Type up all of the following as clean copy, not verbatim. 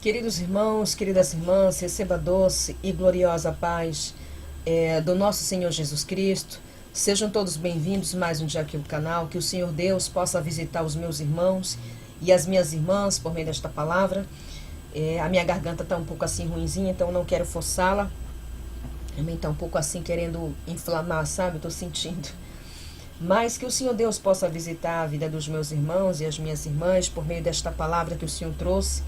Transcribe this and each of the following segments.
Queridos irmãos, queridas irmãs, receba a doce e gloriosa paz do nosso Senhor Jesus Cristo. Sejam todos bem-vindos mais um dia aqui no canal. Que o Senhor Deus possa visitar os meus irmãos e as minhas irmãs por meio desta palavra. A minha garganta está um pouco assim ruinzinha, então não quero forçá-la. Também está um pouco assim querendo inflamar, sabe? Estou sentindo. Mas que o Senhor Deus possa visitar a vida dos meus irmãos e as minhas irmãs por meio desta palavra que o Senhor trouxe.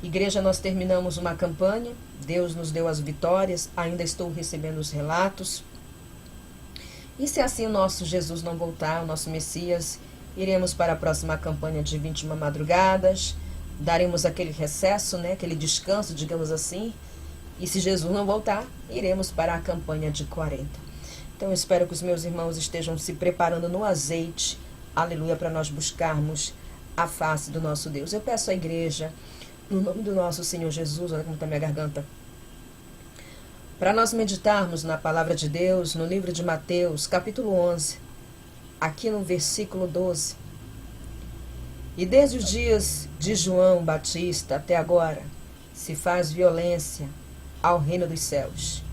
Igreja, nós terminamos uma campanha, Deus nos deu as vitórias, ainda estou recebendo os relatos. E se assim o nosso Jesus não voltar, o nosso Messias, iremos para a próxima campanha de 21 madrugadas, daremos aquele recesso, aquele descanso, digamos assim. E se Jesus não voltar, iremos para a campanha de 40. Então eu espero que os meus irmãos estejam se preparando no azeite, aleluia, para nós buscarmos a face do nosso Deus. Eu peço à igreja, no nome do nosso Senhor Jesus, olha como está minha garganta, para nós meditarmos na palavra de Deus, no livro de Mateus, capítulo 11, aqui no versículo 12. E desde os dias de João Batista até agora, se faz violência ao reino dos céus,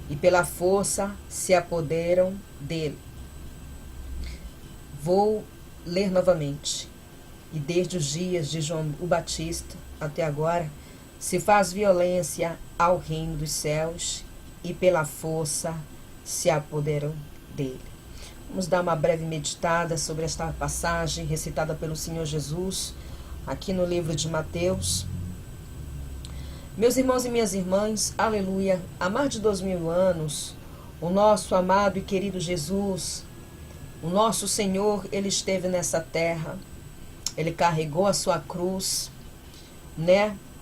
e pela força se apoderam dele. Vou ler novamente. E desde os dias de João o Batista até agora, se faz violência ao reino dos céus, e pela força se apoderam dele. Vamos dar uma breve meditada sobre esta passagem recitada pelo Senhor Jesus, aqui no livro de Mateus. Meus irmãos e minhas irmãs, aleluia, há mais de 2000 anos, o nosso amado e querido Jesus, o nosso Senhor, ele esteve nessa terra, ele carregou a sua cruz,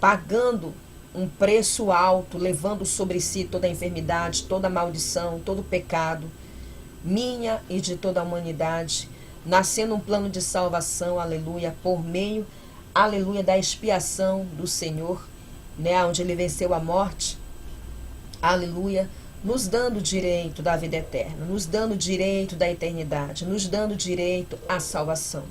pagando um preço alto, levando sobre si toda a enfermidade, toda a maldição, todo o pecado, minha e de toda a humanidade, nascendo um plano de salvação, aleluia, por meio, aleluia, da expiação do Senhor, onde ele venceu a morte, aleluia, nos dando direito da vida eterna, nos dando direito da eternidade, nos dando direito à salvação.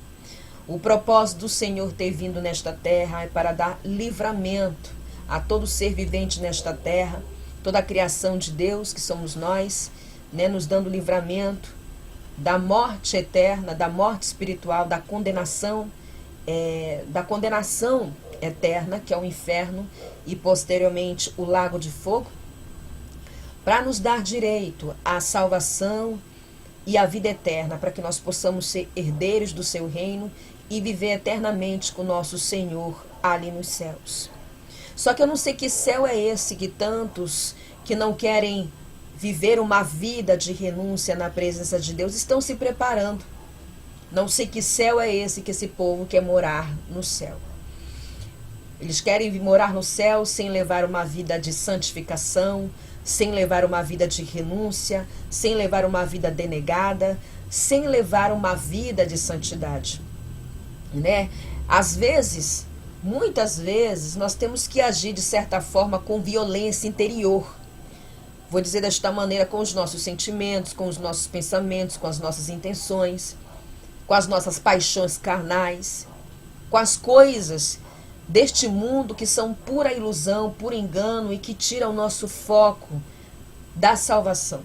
O propósito do Senhor ter vindo nesta terra é para dar livramento a todo ser vivente nesta terra, toda a criação de Deus, que somos nós, nos dando livramento da morte eterna, da morte espiritual, da condenação eterna, que é o inferno, e posteriormente o lago de fogo, para nos dar direito à salvação e à vida eterna, para que nós possamos ser herdeiros do seu reino e viver eternamente com o nosso Senhor ali nos céus. Só que eu não sei que céu é esse que tantos que não querem viver uma vida de renúncia na presença de Deus estão se preparando. Não sei que céu é esse que esse povo quer morar no céu. Eles querem morar no céu sem levar uma vida de santificação, sem levar uma vida de renúncia, sem levar uma vida denegada, sem levar uma vida de santidade. Às vezes, muitas vezes, nós temos que agir de certa forma com violência interior. Vou dizer desta maneira, com os nossos sentimentos, com os nossos pensamentos, com as nossas intenções, com as nossas paixões carnais, com as coisas deste mundo que são pura ilusão, puro engano e que tiram o nosso foco da salvação.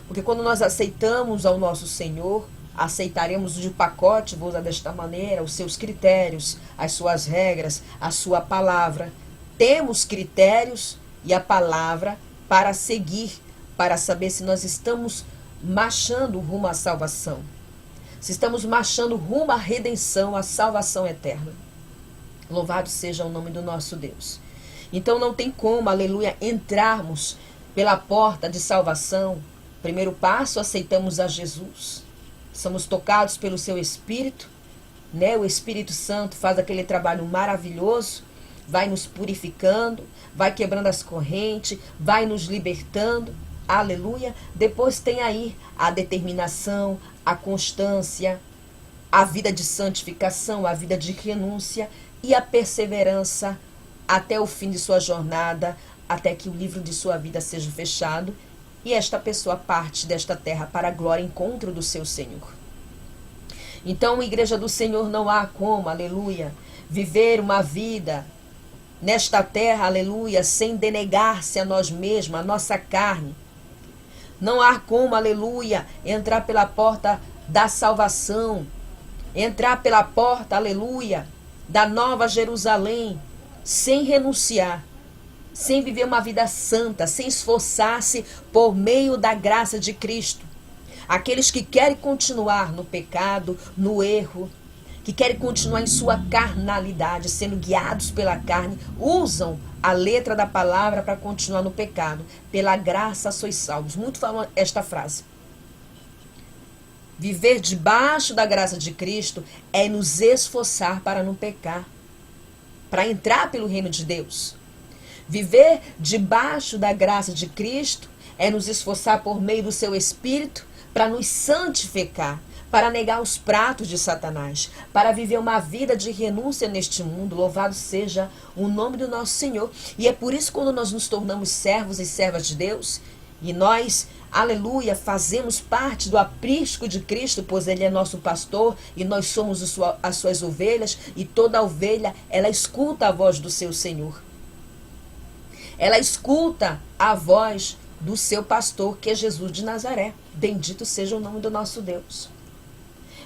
Porque quando nós aceitamos ao nosso Senhor, aceitaremos de pacote, vou usar desta maneira, os seus critérios, as suas regras, a sua palavra. Temos critérios e a palavra para seguir, para saber se nós estamos marchando rumo à salvação. Se estamos marchando rumo à redenção, à salvação eterna. Louvado seja o nome do nosso Deus. Então não tem como, aleluia, entrarmos pela porta de salvação. Primeiro passo, aceitamos a Jesus. Somos tocados pelo seu Espírito, O Espírito Santo faz aquele trabalho maravilhoso, vai nos purificando, vai quebrando as correntes, vai nos libertando, aleluia. Depois tem aí a determinação, a constância, a vida de santificação, a vida de renúncia e a perseverança até o fim de sua jornada, até que o livro de sua vida seja fechado e esta pessoa parte desta terra para a glória e encontro do seu Senhor. Então, igreja do Senhor, não há como, aleluia, viver uma vida nesta terra, aleluia, sem denegar-se a nós mesmos, a nossa carne. Não há como, aleluia, entrar pela porta da salvação, entrar pela porta, aleluia, da Nova Jerusalém, sem renunciar, sem viver uma vida santa, sem esforçar-se por meio da graça de Cristo. Aqueles que querem continuar no pecado, no erro, que querem continuar em sua carnalidade, sendo guiados pela carne, usam a letra da palavra para continuar no pecado. Pela graça sois salvos. Muito falam esta frase. Viver debaixo da graça de Cristo é nos esforçar para não pecar, para entrar pelo reino de Deus. Viver debaixo da graça de Cristo é nos esforçar por meio do seu Espírito para nos santificar, para negar os pratos de Satanás, para viver uma vida de renúncia neste mundo. Louvado seja o nome do nosso Senhor. E é por isso, quando nós nos tornamos servos e servas de Deus, e nós, aleluia, fazemos parte do aprisco de Cristo, pois Ele é nosso pastor e nós somos as suas ovelhas, e toda ovelha, ela escuta a voz do seu Senhor. Ela escuta a voz do seu pastor, que é Jesus de Nazaré. Bendito seja o nome do nosso Deus.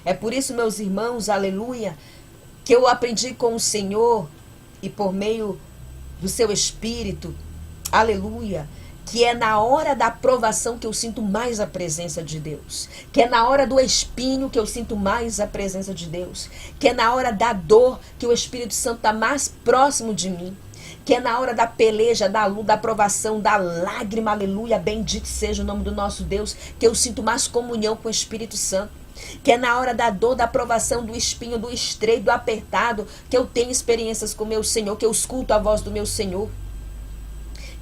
É por isso, meus irmãos, aleluia, que eu aprendi com o Senhor e por meio do seu Espírito, aleluia, que é na hora da provação que eu sinto mais a presença de Deus, que é na hora do espinho que eu sinto mais a presença de Deus, que é na hora da dor que o Espírito Santo está mais próximo de mim, que é na hora da peleja, da luta, da provação, da lágrima, aleluia, bendito seja o nome do nosso Deus, que eu sinto mais comunhão com o Espírito Santo, que é na hora da dor, da provação, do espinho, do estreito, do apertado, que eu tenho experiências com o meu Senhor, que eu escuto a voz do meu Senhor,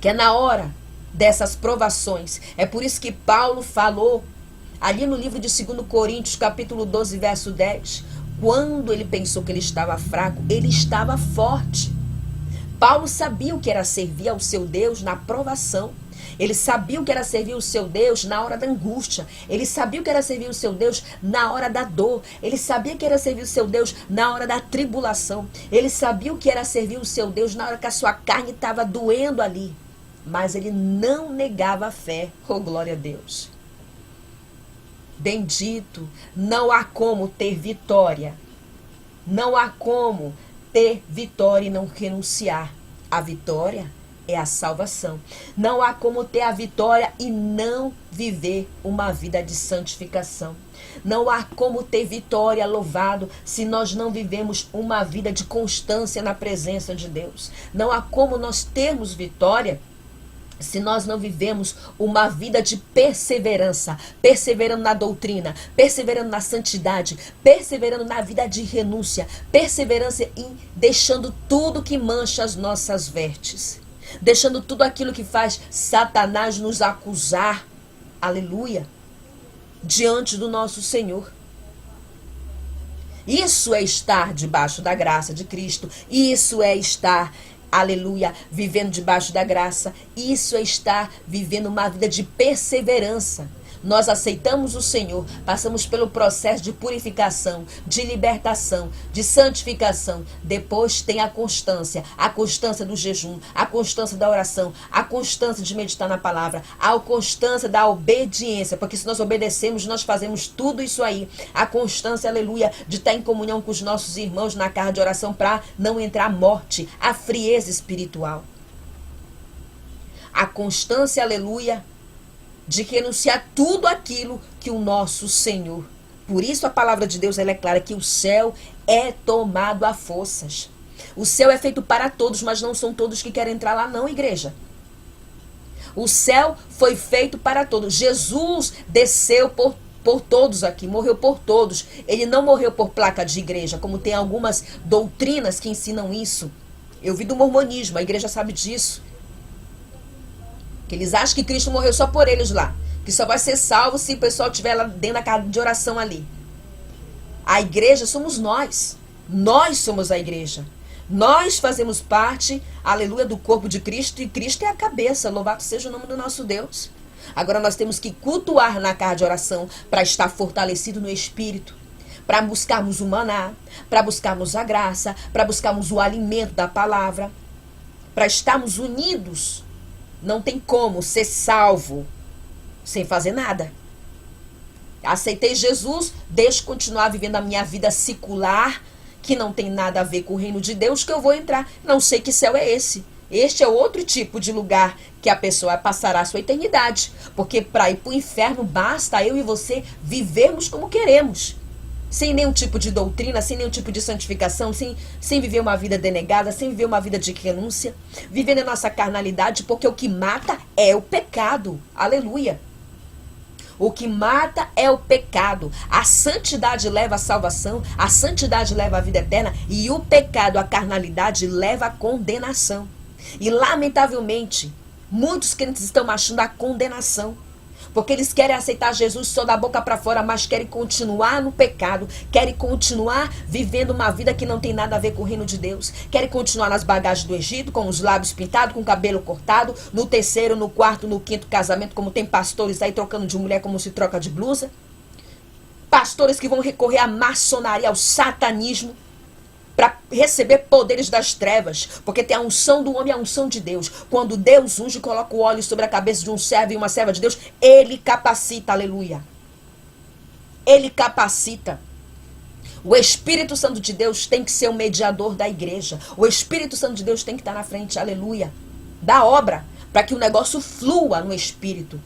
que é na hora dessas provações. É por isso que Paulo falou ali no livro de 2 Coríntios, capítulo 12, verso 10, quando ele pensou que ele estava fraco, ele estava forte. Paulo sabia o que era servir ao seu Deus na provação. Ele sabia o que era servir o seu Deus na hora da angústia. Ele sabia o que era servir o seu Deus na hora da dor. Ele sabia o que era servir o seu Deus na hora da tribulação. Ele sabia o que era servir o seu Deus na hora que a sua carne estava doendo ali. Mas ele não negava a fé. Oh, glória a Deus. Bendito. Não há como ter vitória. Não há como ter vitória e não renunciar. A vitória é a salvação. Não há como ter a vitória e não viver uma vida de santificação. Não há como ter vitória, louvado, se nós não vivemos uma vida de constância na presença de Deus. Não há como nós termos vitória se nós não vivemos uma vida de perseverança, perseverando na doutrina, perseverando na santidade, perseverando na vida de renúncia, perseverança em deixando tudo que mancha as nossas vestes, deixando tudo aquilo que faz Satanás nos acusar, aleluia, diante do nosso Senhor. Isso é estar debaixo da graça de Cristo, isso é estar, aleluia, vivendo debaixo da graça. Isso é estar vivendo uma vida de perseverança. Nós aceitamos o Senhor, passamos pelo processo de purificação, de libertação, de santificação. Depois tem a constância do jejum, a constância da oração, a constância de meditar na palavra, a constância da obediência, porque se nós obedecemos, nós fazemos tudo isso aí. A constância, aleluia, de estar em comunhão com os nossos irmãos na casa de oração para não entrar a morte, a frieza espiritual. A constância, aleluia, de renunciar tudo aquilo que o nosso Senhor. Por isso a palavra de Deus ela é clara que o céu é tomado a forças. O céu é feito para todos, mas não são todos que querem entrar lá não, igreja. O céu foi feito para todos. Jesus desceu por todos aqui, morreu por todos. Ele não morreu por placa de igreja, como tem algumas doutrinas que ensinam isso. Eu vi do mormonismo, a igreja sabe disso. Que eles acham que Cristo morreu só por eles lá. Que só vai ser salvo se o pessoal estiver lá dentro da casa de oração ali. A igreja somos nós. Nós somos a igreja. Nós fazemos parte, aleluia, do corpo de Cristo. E Cristo é a cabeça. Louvado seja o nome do nosso Deus. Agora nós temos que cultuar na casa de oração para estar fortalecido no Espírito. Para buscarmos o maná. Para buscarmos a graça. Para buscarmos o alimento da palavra. para estarmos unidos. Não tem como ser salvo sem fazer nada. Aceitei Jesus, deixo continuar vivendo a minha vida secular, que não tem nada a ver com o reino de Deus, que eu vou entrar. Não sei que céu é esse. Este é outro tipo de lugar que a pessoa passará a sua eternidade. Porque para ir para o inferno, basta eu e você vivermos como queremos. Sem nenhum tipo de doutrina, sem nenhum tipo de santificação, sem viver uma vida denegada, sem viver uma vida de renúncia, vivendo a nossa carnalidade, porque o que mata é o pecado. Aleluia. O que mata é o pecado. A santidade leva à salvação, a santidade leva à vida eterna, e o pecado, a carnalidade, leva à condenação. E, lamentavelmente, muitos crentes estão achando a condenação. Porque eles querem aceitar Jesus só da boca para fora, mas querem continuar no pecado, querem continuar vivendo uma vida que não tem nada a ver com o reino de Deus, querem continuar nas bagagens do Egito, com os lábios pintados, com o cabelo cortado, no terceiro, no quarto, no quinto casamento, como tem pastores aí trocando de mulher como se troca de blusa. Pastores que vão recorrer à maçonaria, ao satanismo, para receber poderes das trevas, porque tem a unção do homem e a unção de Deus. Quando Deus unge e coloca o óleo sobre a cabeça de um servo e uma serva de Deus, ele capacita, aleluia. Ele capacita. O Espírito Santo de Deus tem que ser o mediador da igreja. O Espírito Santo de Deus tem que estar na frente, aleluia, da obra, para que o negócio flua no Espírito.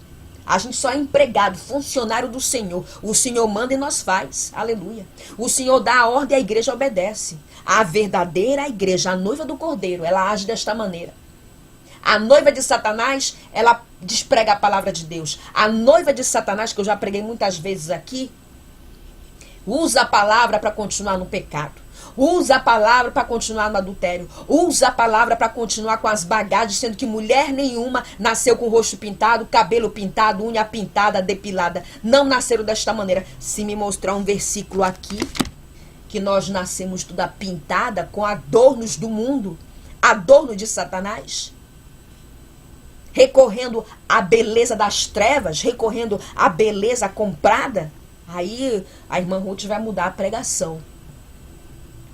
A gente só é empregado, funcionário do Senhor. O Senhor manda e nós faz. Aleluia. O Senhor dá a ordem e a igreja obedece. A verdadeira igreja, a noiva do Cordeiro, ela age desta maneira. A noiva de Satanás, ela desprega a palavra de Deus. A noiva de Satanás, que eu já preguei muitas vezes aqui, usa a palavra para continuar no pecado. Usa a palavra para continuar no adultério. Usa a palavra para continuar com as bagagens, sendo que mulher nenhuma nasceu com o rosto pintado, cabelo pintado, unha pintada, depilada. Não nasceram desta maneira. Se me mostrar um versículo aqui, que nós nascemos toda pintada com adornos do mundo, adorno de Satanás, recorrendo à beleza das trevas, recorrendo à beleza comprada, aí a irmã Ruth vai mudar a pregação.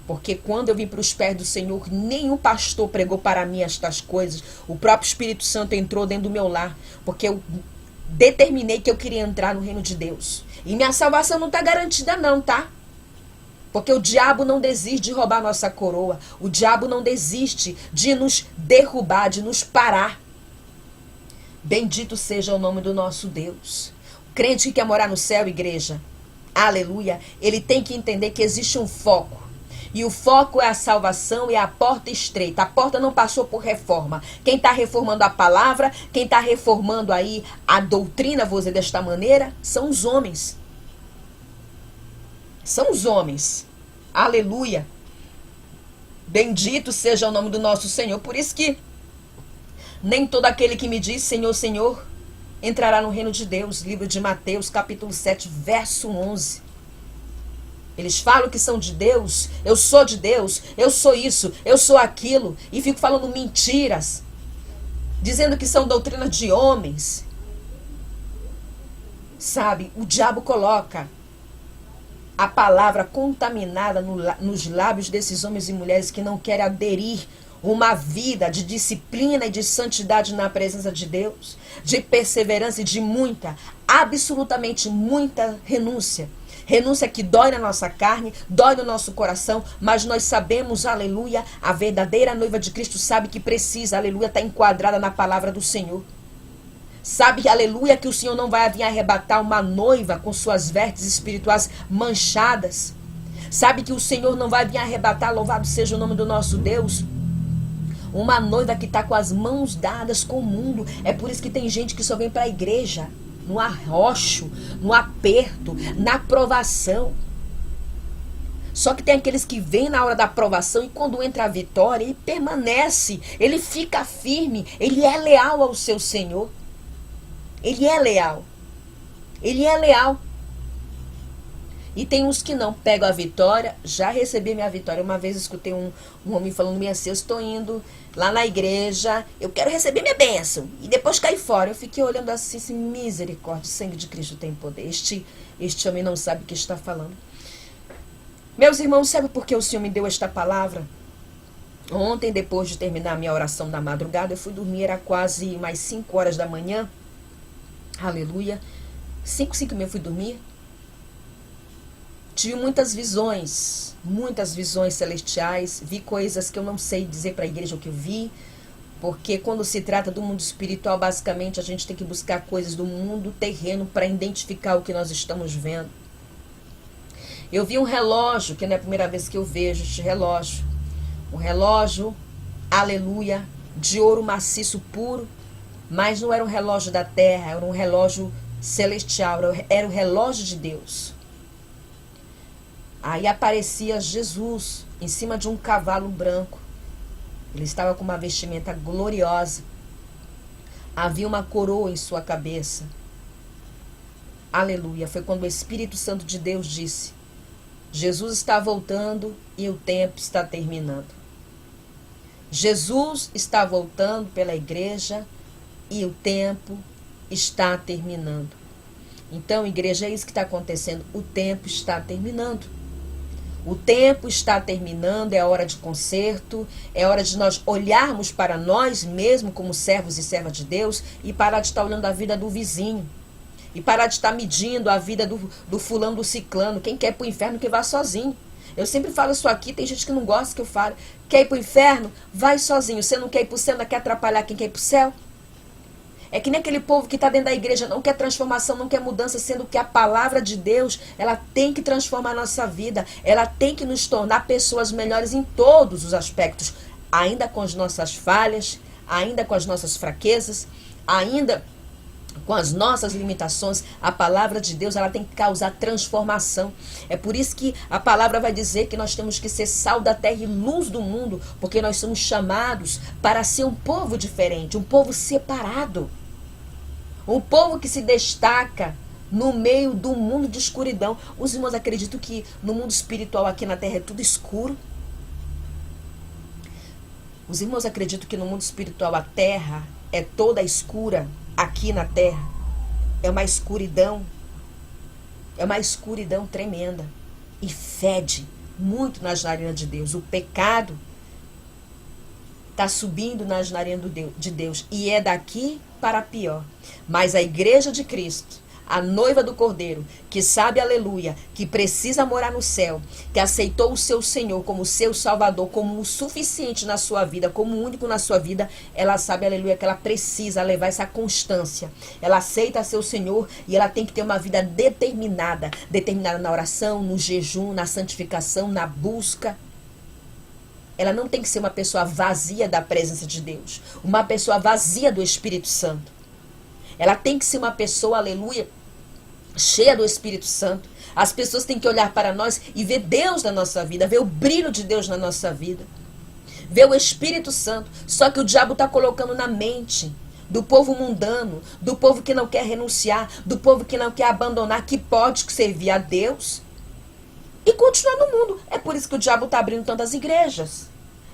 Porque quando eu vim para os pés do Senhor, nenhum pastor pregou para mim estas coisas. O próprio Espírito Santo entrou dentro do meu lar, porque eu determinei que eu queria entrar no reino de Deus. E minha salvação não está garantida não, tá? Porque o diabo não desiste de roubar nossa coroa. O diabo não desiste de nos derrubar, de nos parar. Bendito seja o nome do nosso Deus. O crente que quer morar no céu, igreja, aleluia, ele tem que entender que existe um foco. E o foco é a salvação e a porta estreita. A porta não passou por reforma. Quem está reformando a palavra, quem está reformando aí a doutrina, vou dizer desta maneira, são os homens. São os homens. Aleluia. Bendito seja o nome do nosso Senhor. Por isso que nem todo aquele que me diz Senhor, Senhor, entrará no reino de Deus. Livro de Mateus, capítulo 7, verso 11. Eles falam que são de Deus, eu sou de Deus, eu sou isso, eu sou aquilo, e fico falando mentiras, dizendo que são doutrinas de homens. Sabe, o diabo coloca a palavra contaminada nos lábios desses homens e mulheres que não querem aderir uma vida de disciplina e de santidade na presença de Deus, de perseverança e de muita, absolutamente muita renúncia. Renúncia que dói na nossa carne, dói no nosso coração, mas nós sabemos, aleluia, a verdadeira noiva de Cristo sabe que precisa, aleluia, estar enquadrada na palavra do Senhor. Sabe, aleluia, que o Senhor não vai vir arrebatar uma noiva com suas vestes espirituais manchadas. Sabe que o Senhor não vai vir arrebatar, louvado seja o nome do nosso Deus, uma noiva que está com as mãos dadas com o mundo. É por isso que tem gente que só vem para a igreja no arrocho, no aperto, na provação. Só que tem aqueles que vêm na hora da provação e quando entra a vitória, ele permanece, ele fica firme, ele é leal ao seu Senhor. Ele é leal. Ele é leal. E tem uns que não pegam a vitória. Já recebi minha vitória. Uma vez escutei um homem falando assim, eu estou indo lá na igreja, eu quero receber minha bênção. E depois caí fora. Eu fiquei olhando assim, misericórdia, o sangue de Cristo tem poder. Este homem não sabe o que está falando. Meus irmãos, sabe por que o Senhor me deu esta palavra? Ontem, depois de terminar a minha oração da madrugada, eu fui dormir, era quase mais 5 horas da manhã. Aleluia. 5:30 eu fui dormir. Tive muitas visões celestiais. Vi coisas que eu não sei dizer para a igreja o que eu vi. Porque quando se trata do mundo espiritual, basicamente a gente tem que buscar coisas do mundo terreno para identificar o que nós estamos vendo. Eu vi um relógio, que não é a primeira vez que eu vejo este relógio. Um relógio, aleluia, de ouro maciço puro. Mas não era um relógio da terra, era um relógio celestial, era o relógio de Deus. Aí aparecia Jesus em cima de um cavalo branco. Ele estava com uma vestimenta gloriosa. Havia uma coroa em sua cabeça. Aleluia. Foi quando o Espírito Santo de Deus disse: Jesus está voltando e o tempo está terminando. Jesus está voltando pela igreja e o tempo está terminando. Então, igreja, é isso que está acontecendo. O tempo está terminando. O tempo está terminando, é hora de conserto, é hora de nós olharmos para nós mesmos como servos e servas de Deus e parar de estar olhando a vida do vizinho. E parar de estar medindo a vida do fulano, do ciclano. Quem quer ir para o inferno que vá sozinho. Eu sempre falo isso aqui, tem gente que não gosta que eu falo. Quer ir para o inferno? Vai sozinho. Você não quer ir para o céu, não quer atrapalhar quem quer ir para o céu? É que nem aquele povo que está dentro da igreja, não quer transformação, não quer mudança, sendo que a palavra de Deus, ela tem que transformar a nossa vida, ela tem que nos tornar pessoas melhores em todos os aspectos, ainda com as nossas falhas, ainda com as nossas fraquezas, ainda com as nossas limitações. A palavra de Deus, ela tem que causar transformação. É por isso que a palavra vai dizer que nós temos que ser sal da terra e luz do mundo, porque nós somos chamados para ser um povo diferente, um povo separado. Um povo que se destaca no meio do mundo de escuridão. Os irmãos acreditam que no mundo espiritual aqui na terra é tudo escuro? Os irmãos acreditam que no mundo espiritual a terra é toda escura aqui na terra? É uma escuridão tremenda. E fede muito nas narinas de Deus. O pecado está subindo nas narinas de Deus. E é daqui para pior. Mas a igreja de Cristo, a noiva do Cordeiro, que sabe, aleluia, que precisa morar no céu, que aceitou o seu Senhor como seu Salvador, como o suficiente na sua vida, como o único na sua vida, ela sabe, aleluia, que ela precisa levar essa constância. Ela aceita seu Senhor e ela tem que ter uma vida determinada na oração, no jejum, na santificação, na busca. Ela não tem que ser uma pessoa vazia da presença de Deus, uma pessoa vazia do Espírito Santo. Ela tem que ser uma pessoa, aleluia, cheia do Espírito Santo. As pessoas têm que olhar para nós e ver Deus na nossa vida, ver o brilho de Deus na nossa vida, ver o Espírito Santo. Só que o diabo está colocando na mente do povo mundano, do povo que não quer renunciar, do povo que não quer abandonar, que pode servir a Deus e continuar no mundo. É por isso que o diabo está abrindo tantas igrejas.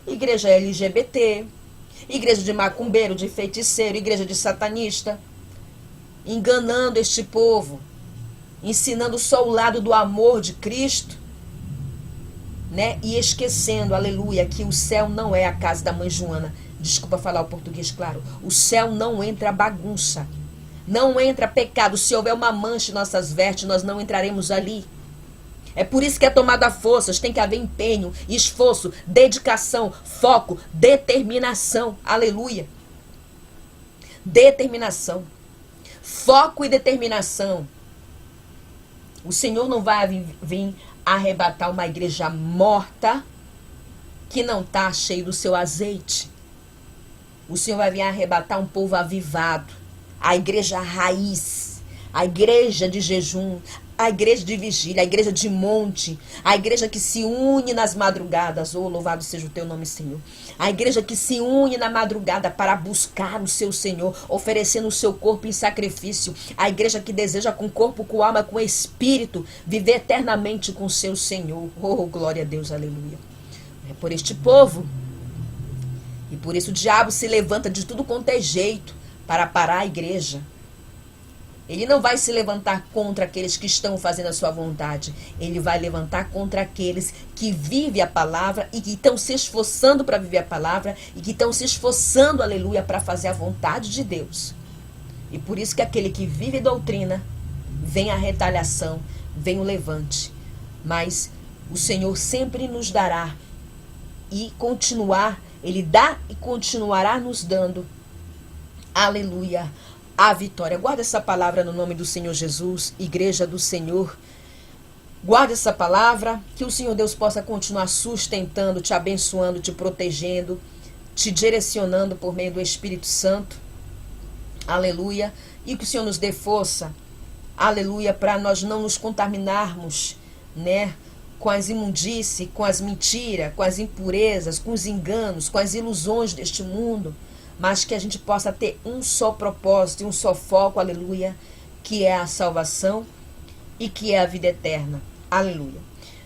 Igreja LGBT, igreja de macumbeiro, de feiticeiro, igreja de satanista. Enganando este povo. Ensinando só o lado do amor de Cristo. Né? E esquecendo, aleluia, que o céu não é a casa da mãe Joana. Desculpa falar o português claro. O céu não entra bagunça. Não entra pecado. Se houver uma mancha em nossas vestes, nós não entraremos ali. É por isso que é tomada forças, tem que haver empenho, esforço, dedicação, foco, determinação. Aleluia. Determinação. Foco e determinação. O Senhor não vai vir arrebatar uma igreja morta que não está cheio do seu azeite. O Senhor vai vir arrebatar um povo avivado. A igreja raiz, a igreja de jejum, a igreja de vigília, a igreja de monte, a igreja que se une nas madrugadas. Oh, louvado seja o teu nome, Senhor. A igreja que se une na madrugada para buscar o seu Senhor, oferecendo o seu corpo em sacrifício. A igreja que deseja com corpo, com alma, com espírito, viver eternamente com o seu Senhor. Oh, glória a Deus, aleluia. É por este povo. E por isso o diabo se levanta de tudo quanto é jeito para parar a igreja. Ele não vai se levantar contra aqueles que estão fazendo a sua vontade. Ele vai levantar contra aqueles que vivem a palavra e que estão se esforçando para viver a palavra e que estão se esforçando, aleluia, para fazer a vontade de Deus. E por isso que aquele que vive doutrina, vem a retaliação, vem o levante. Mas o Senhor sempre nos dará e continuar, Ele dá e continuará nos dando, aleluia, a vitória. Guarda essa palavra no nome do Senhor Jesus, Igreja do Senhor. Guarda essa palavra, que o Senhor Deus possa continuar sustentando, te abençoando, te protegendo, te direcionando por meio do Espírito Santo. Aleluia. E que o Senhor nos dê força, aleluia, para nós não nos contaminarmos, né, com as imundícies, com as mentiras, com as impurezas, com os enganos, com as ilusões deste mundo, mas que a gente possa ter um só propósito, um só foco, aleluia, que é a salvação e que é a vida eterna. Aleluia.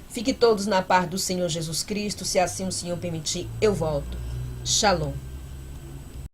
Fique todos na paz do Senhor Jesus Cristo. Se assim o Senhor permitir, eu volto. Shalom.